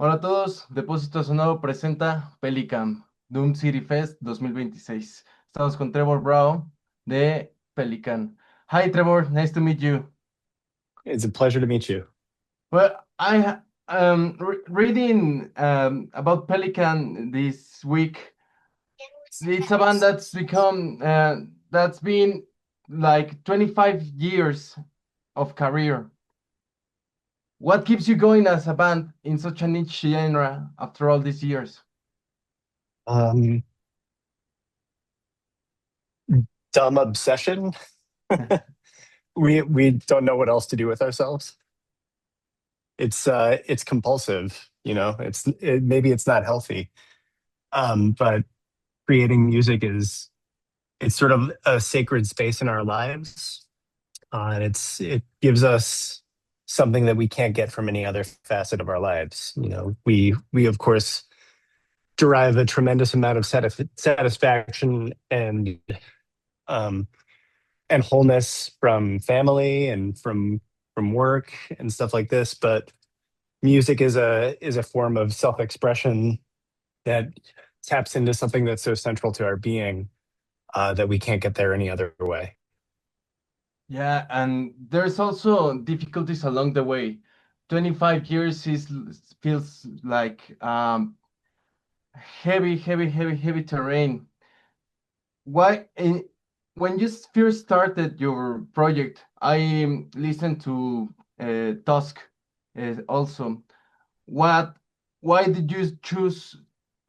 Hola a todos, Depósito Sonoro presenta Pelican, Doom City Fest 2026. Estamos con Trevor Braw de Pelican. Hi Trevor, nice to meet you. It's a pleasure to meet you. Well, reading about Pelican this week. It's a band that's been like 25 years of career. What keeps you going as a band in such a niche genre after all these years? Um, Dumb obsession. We don't know what else to do with ourselves. It's compulsive, maybe it's not healthy. But creating music is it's sort of a sacred space in our lives. And it gives us something that we can't get from any other facet of our lives. We of course derive a tremendous amount of satisfaction um, and wholeness from family and from work and stuff like this. But music is a form of self-expression that taps into something that's so central to our being that we can't get there any other way. Yeah, and there's also difficulties along the way. 25 years feels like heavy terrain. Why, when you first started your project, I listened to Tusk also. What, why did you choose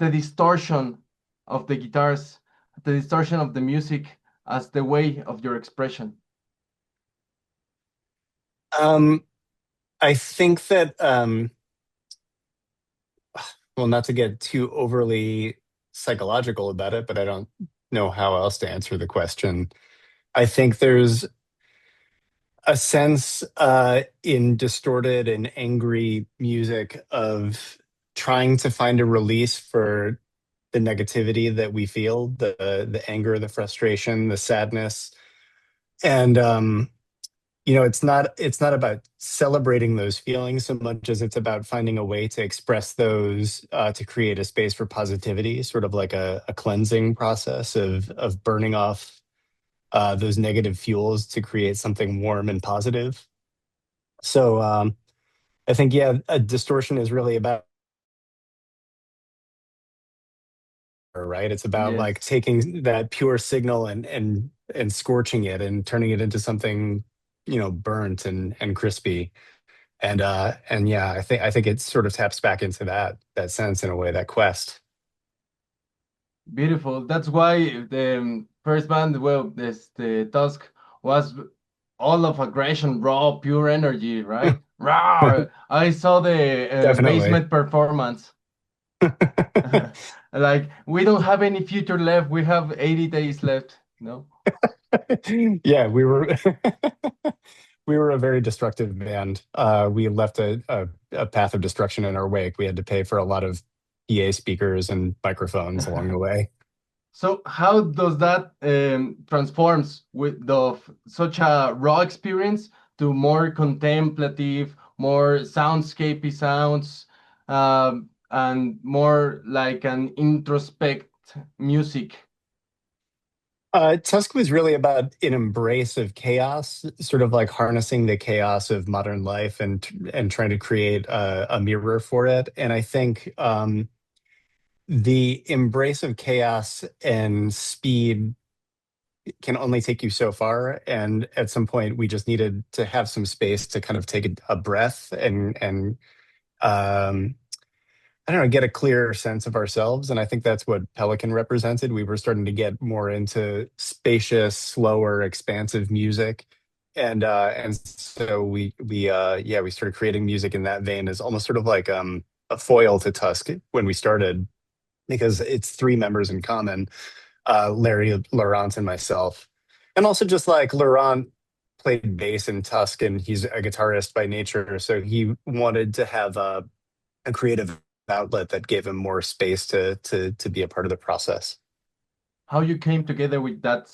the distortion of the guitars, the distortion of the music as the way of your expression? Um, I think that well, not to get too overly psychological about it, but I don't know how else to answer the question. I think there's a sense in distorted and angry music of trying to find a release for the negativity that we feel, the anger, the frustration, the sadness. And it's not about celebrating those feelings so much as it's about finding a way to express those to create a space for positivity, sort of like a cleansing process of burning off those negative fuels to create something warm and positive. So I think, yeah, a distortion is really about, right? It's about like Yes. taking that pure signal and scorching it and turning it into something, burnt and crispy. And yeah, I think it sort of taps back into that sense in a way, that quest. Beautiful. That's why the first band, well, this the Tusk was all of aggression, raw, pure energy, right? Raw. I saw the Definitely. basement performance. Like we don't have any future left. We have 80 days left. No. Yeah, we were a very destructive band. We left a path of destruction in our wake. We had to pay for a lot of PA speakers and microphones along the way. So how does that transforms with such a raw experience to more contemplative, more soundscapey sounds, and more like an introspect music? Tusk was really about an embrace of chaos, sort of like harnessing the chaos of modern life and trying to create a mirror for it. And I think the embrace of chaos and speed can only take you so far. And at some point, we just needed to have some space to kind of take a breath and um, I don't know, get a clearer sense of ourselves. And I think that's what Pelican represented. We were starting to get more into spacious, slower, expansive music. And so we started creating music in that vein as almost sort of like a foil to Tusk when we started, because it's three members in common, Larry, Laurent, and myself. And also just like Laurent played bass in Tusk and he's a guitarist by nature. So he wanted to have a creative outlet that gave him more space to be a part of the process. How you came together with that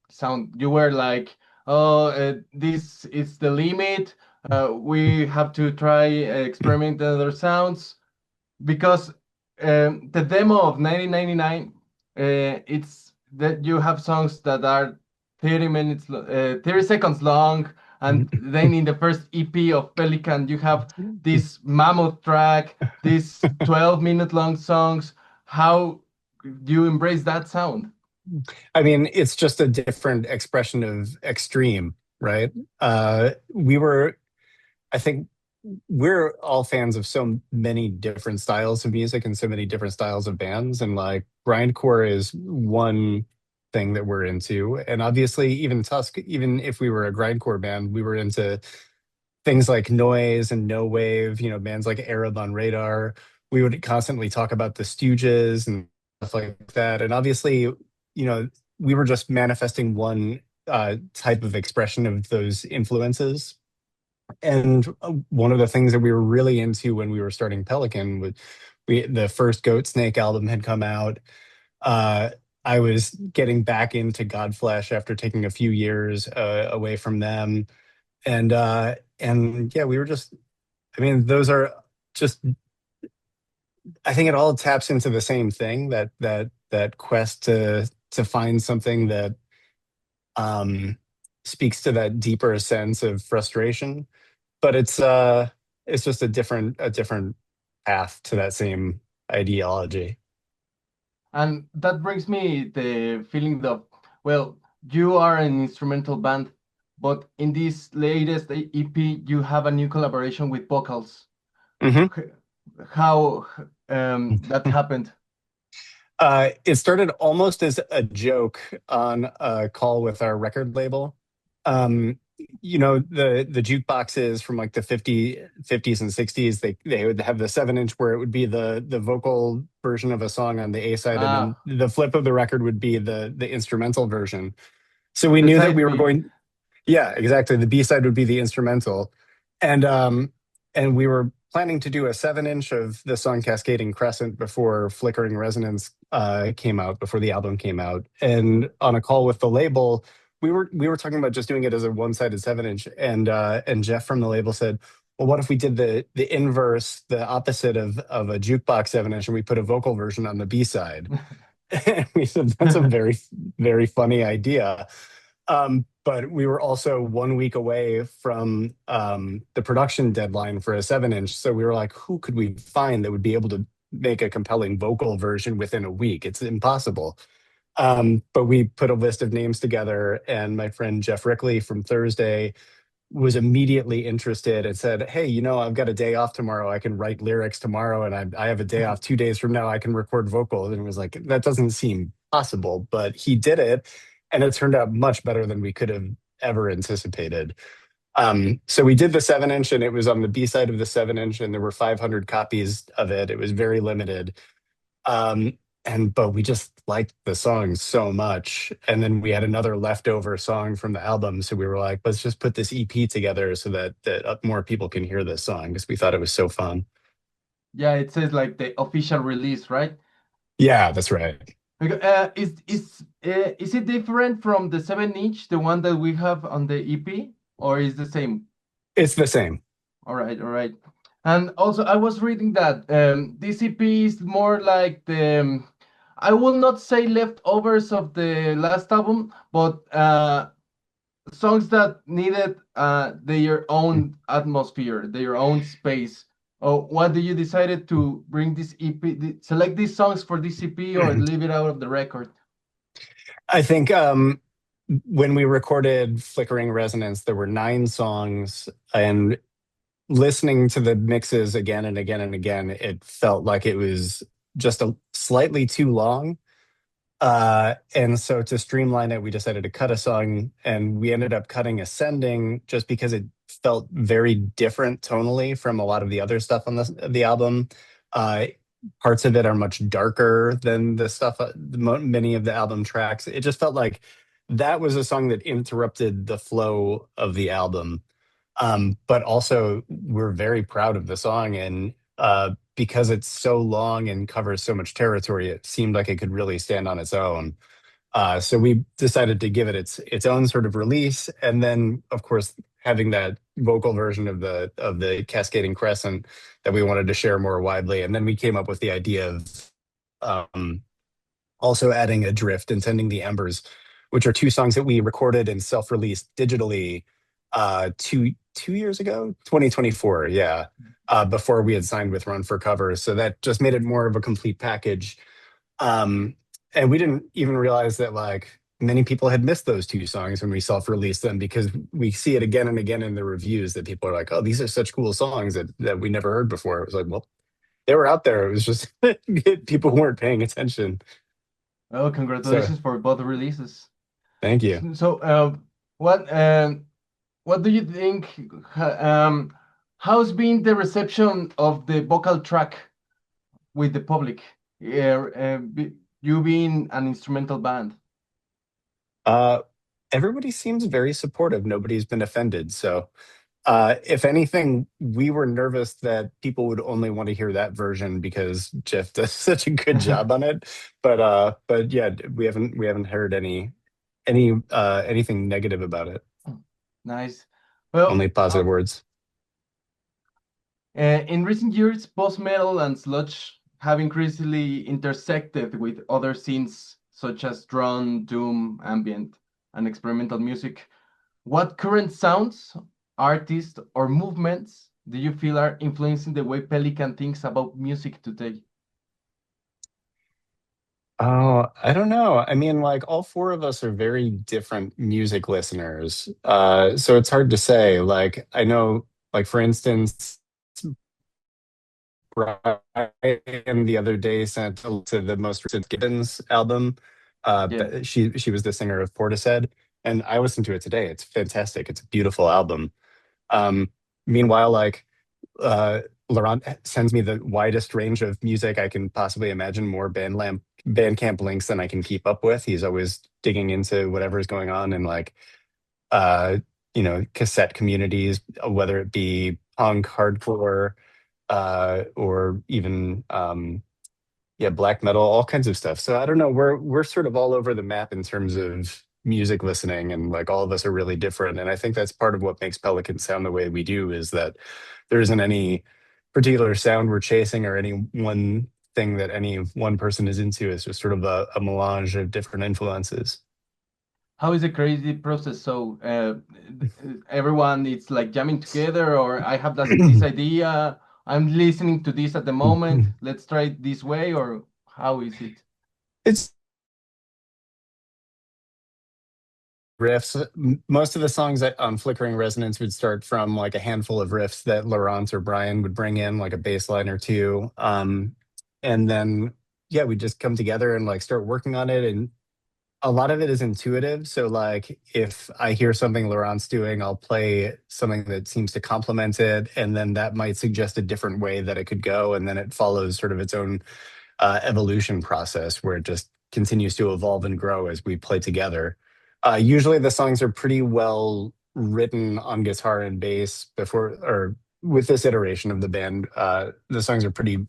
sound? You were like, oh, this is the limit. We have to try experiment other sounds. because the demo of 1999, it's that you have songs that are 30 minutes, 30 seconds long, and then in the first EP of Pelican, you have this mammoth track, these 12-minute long songs. How do you embrace that sound? I mean, it's just a different expression of extreme, right? We were, I think we're all fans of so many different styles of music and so many different styles of bands. And like grindcore is one thing that we're into. And obviously, even Tusk, even if we were a grindcore band, we were into things like noise and no wave, bands like Arab on Radar. We would constantly talk about the Stooges and stuff like that. And obviously, we were just manifesting one type of expression of those influences. And one of the things that we were really into when we were starting Pelican was the first Goat Snake album had come out. Uh, I was getting back into Godflesh after taking a few years away from them, and yeah, we were just. I mean, those are just. I think it all taps into the same thing, that quest to find something that um, speaks to that deeper sense of frustration, but it's just a different path to that same ideology. And that brings me the feeling of, well, you are an instrumental band, but in this latest EP, you have a new collaboration with vocals. Mhm. H- How that happened? It started almost as a joke on a call with our record label. The jukeboxes from like the 50s and 60s, they would have the 7-inch where it would be the vocal version of a song on the A side, and then Ah, the flip of the record would be the instrumental version. So we the knew that we side were B. going. Yeah, exactly. The B side would be the instrumental, and we were planning to do a 7-inch of the song "Cascading Crescent" before "Flickering Resonance" came out, before the album came out. And on a call with the label, we were talking about just doing it as a one-sided 7-inch, and Jeff from the label said, "Well, what if we did the inverse, the opposite of a jukebox 7-inch, and we put a vocal version on the B side?" And we said, "That's a very, very funny idea." But we were also 1 week away from the production deadline for a 7-inch. So we were like, who could we find that would be able to make a compelling vocal version within a week? It's impossible. But we put a list of names together, and my friend Jeff Rickley from Thursday was immediately interested and said, "Hey, I've got a day off tomorrow. I can write lyrics tomorrow, and I have a day off 2 days from now. I can record vocals." And it was like, that doesn't seem possible, but he did it, and it turned out much better than we could have ever anticipated. So we did the 7-inch, and it was on the B side of the 7-inch, and there were 500 copies of it. It was very limited. But we just liked the song so much. And then we had another leftover song from the album. So we were like, let's just put this EP together so that more people can hear this song, because we thought it was so fun. Yeah, it says like the official release, right? Yeah, that's right. Is it different from the 7-inch, the one that we have on the EP, or is the same? It's the same. All right, all right. And also, I was reading that this EP is more like I will not say leftovers of the last album, but songs that needed their own atmosphere, their own space. Oh, what do you decided to bring this EP, select these songs for this EP, or leave it out of the record? I think when we recorded Flickering Resonance, there were 9 songs, and listening to the mixes again and again and again, it felt like it was just a slightly too long. And so to streamline it, we decided to cut a song, and we ended up cutting Ascending just because it felt very different tonally from a lot of the other stuff on the album. Uh, Parts of it are much darker than the stuff, many of the album tracks. It just felt like that was a song that interrupted the flow of the album. But also, we're very proud of the song, and because it's so long and covers so much territory, it seemed like it could really stand on its own. So we decided to give it its own sort of release, and then, of course, having that vocal version of the Cascading Crescent that we wanted to share more widely. And then we came up with the idea of also adding Adrift and Tending the Embers, which are two songs that we recorded and self-released digitally two years ago, 2024, yeah, before we had signed with Run for Cover. So that just made it more of a complete package. And we didn't even realize that like many people had missed those two songs when we self-released them, because we see it again and again in the reviews that people are like, oh, these are such cool songs that we never heard before. It was like, well, they were out there. It was just people weren't paying attention. Oh, So congratulations for both releases. thank you. So, what do you think? How's been the reception of the vocal track with the public? You being an instrumental band. Uh, Everybody seems very supportive. Nobody's been offended. So if anything, we were nervous that people would only want to hear that version because Jeff does such a good job on it. But yeah, we haven't heard anything negative about it. Nice. Well, Only positive words. in recent years, post-metal and sludge have increasingly intersected with other scenes such as drone, doom, ambient, and experimental music. What current sounds, artists, or movements do you feel are influencing the way Pelican thinks about music today? Oh, I don't know. I mean, like all four of us are very different music listeners. So it's hard to say. Like I know, like for instance, Brian the other day sent to the most recent Gibbons album. Yeah. She was the singer of Portishead, and I listened to it today. It's fantastic. It's a beautiful album. Um, Meanwhile, like uh, Laurent sends me the widest range of music I can possibly imagine, more Bandcamp links than I can keep up with. He's always digging into whatever's going on in like uh, cassette communities, whether it be punk, hardcore, or even yeah, black metal, all kinds of stuff. So I don't know. We're sort of all over the map in terms of music listening, and like all of us are really different. And I think that's part of what makes Pelican sound the way we do, is that there isn't any particular sound we're chasing or any one thing that any one person is into. It's just sort of a melange of different influences. How is the creative process? So everyone it's like jamming together, or I have this idea, I'm listening to this at the moment. Let's try it this way, or how is it? It's riffs. Most of the songs on Flickering Resonance would start from like a handful of riffs that Laurent or Brian would bring in, like a bass line or two. And then, yeah, we just come together and like start working on it. And a lot of it is intuitive. So, like, if I hear something Laurent's doing, I'll play something that seems to complement it. And then that might suggest a different way that it could go. And then it follows sort of its own evolution process where it just continues to evolve and grow as we play together. Usually the songs are pretty well written on guitar and bass before, or with this iteration of the band, the songs are pretty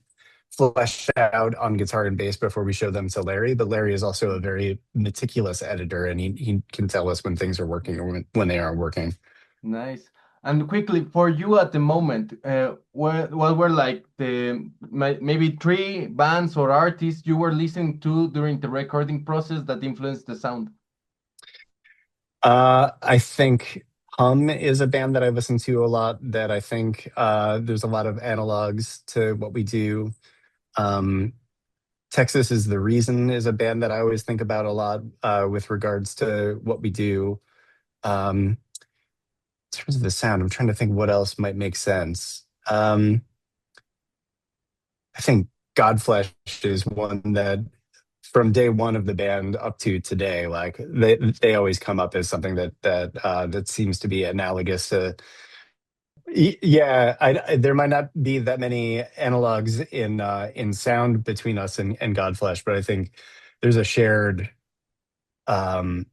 fleshed out on guitar and bass before we show them to Larry. But Larry is also a very meticulous editor, and he can tell us when things are working or when they aren't working. Nice. And quickly, for you at the moment, what were like maybe three bands or artists you were listening to during the recording process that influenced the sound? I think Hum is a band that I listen to a lot, that I think there's a lot of analogs to what we do. Um, Texas is the Reason is a band that I always think about a lot with regards to what we do. In terms of the sound, I'm trying to think what else might make sense. I think Godflesh is one that from day one of the band up to today, like they always come up as something that seems to be analogous to. Yeah, there might not be that many analogs in sound between us and Godflesh, but I think there's a shared um,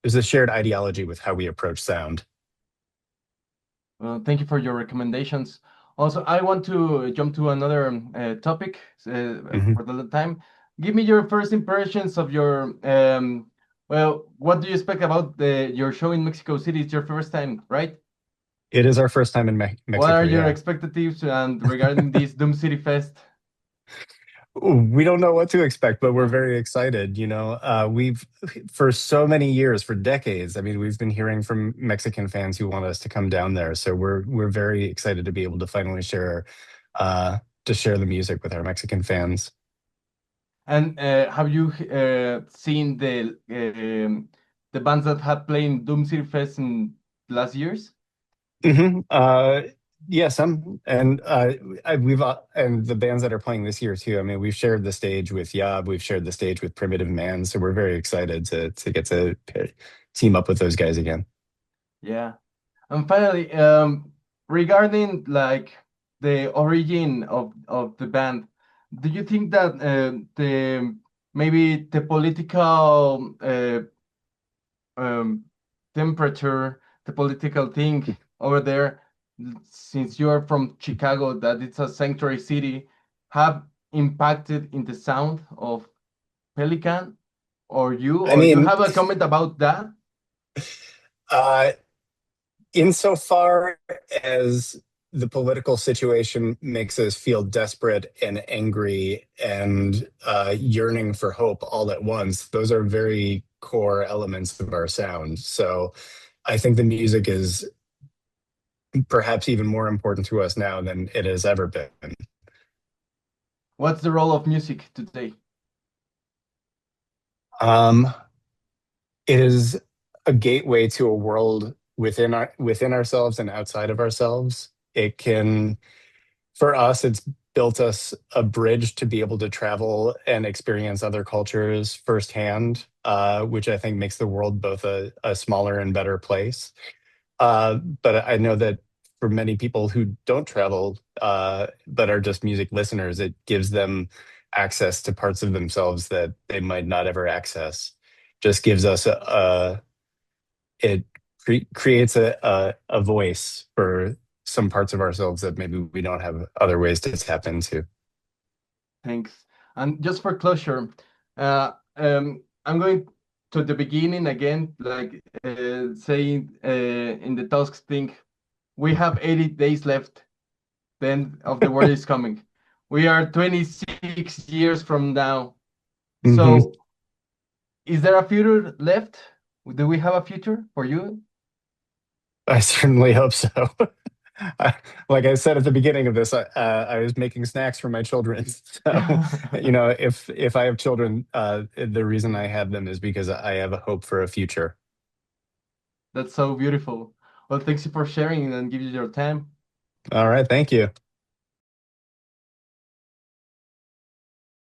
there's a shared ideology with how we approach sound. Thank you for your recommendations. Also, I want to jump to another topic Mhm. for the time. Give me your first impressions of your, well, what do you expect about your show in Mexico City? It's your first time, right? It is our first time in What are Mexico, your yeah. expectations and regarding this Doom City Fest? We don't know what to expect, but we're very excited. We've for so many years, for decades. I mean, we've been hearing from Mexican fans who want us to come down there. So we're very excited to be able to finally uh, share the music with our Mexican fans. And have you seen the bands that have played Doom City Fest in last years? hmm yeah, some and we've and the bands that are playing this year too. I mean, we've shared the stage with Yob, we've shared the stage with Primitive Man, so we're very excited to get to team up with those guys again. Yeah. And finally, regarding like the origin of the band, do you think that the maybe the political um, temperature, the political thing over there, since you are from Chicago, that it's a sanctuary city, have impacted in the sound of Pelican, I or you mean, have a comment about that? uh, insofar as the political situation makes us feel desperate and angry and yearning for hope all at once, those are very core elements of our sound. So I think the music is perhaps even more important to us now than it has ever been. What's the role of music today? Um, it is a gateway to a world within ourselves and outside of ourselves. It can For us, it's built us a bridge to be able to travel and experience other cultures firsthand, which I think makes the world both a smaller and better place. But I know that for many people who don't travel, but are just music listeners, it gives them access to parts of themselves that they might not ever access. Just gives us it creates a voice for some parts of ourselves that maybe we don't have other ways to tap into. Thanks. And just for closure, I'm going to the beginning again, like saying in the tasks thing, we have 80 days left, then of the world is coming. We are 26 years from now. hmm So is there a future left? Do we have a future for you? I certainly hope so. I- like I said at the beginning of this, I was making snacks for my children. So, if I have children, the reason I have them is because I have a hope for a future. That's so beautiful. Well, thanks you for sharing and giving your time. All right, thank you.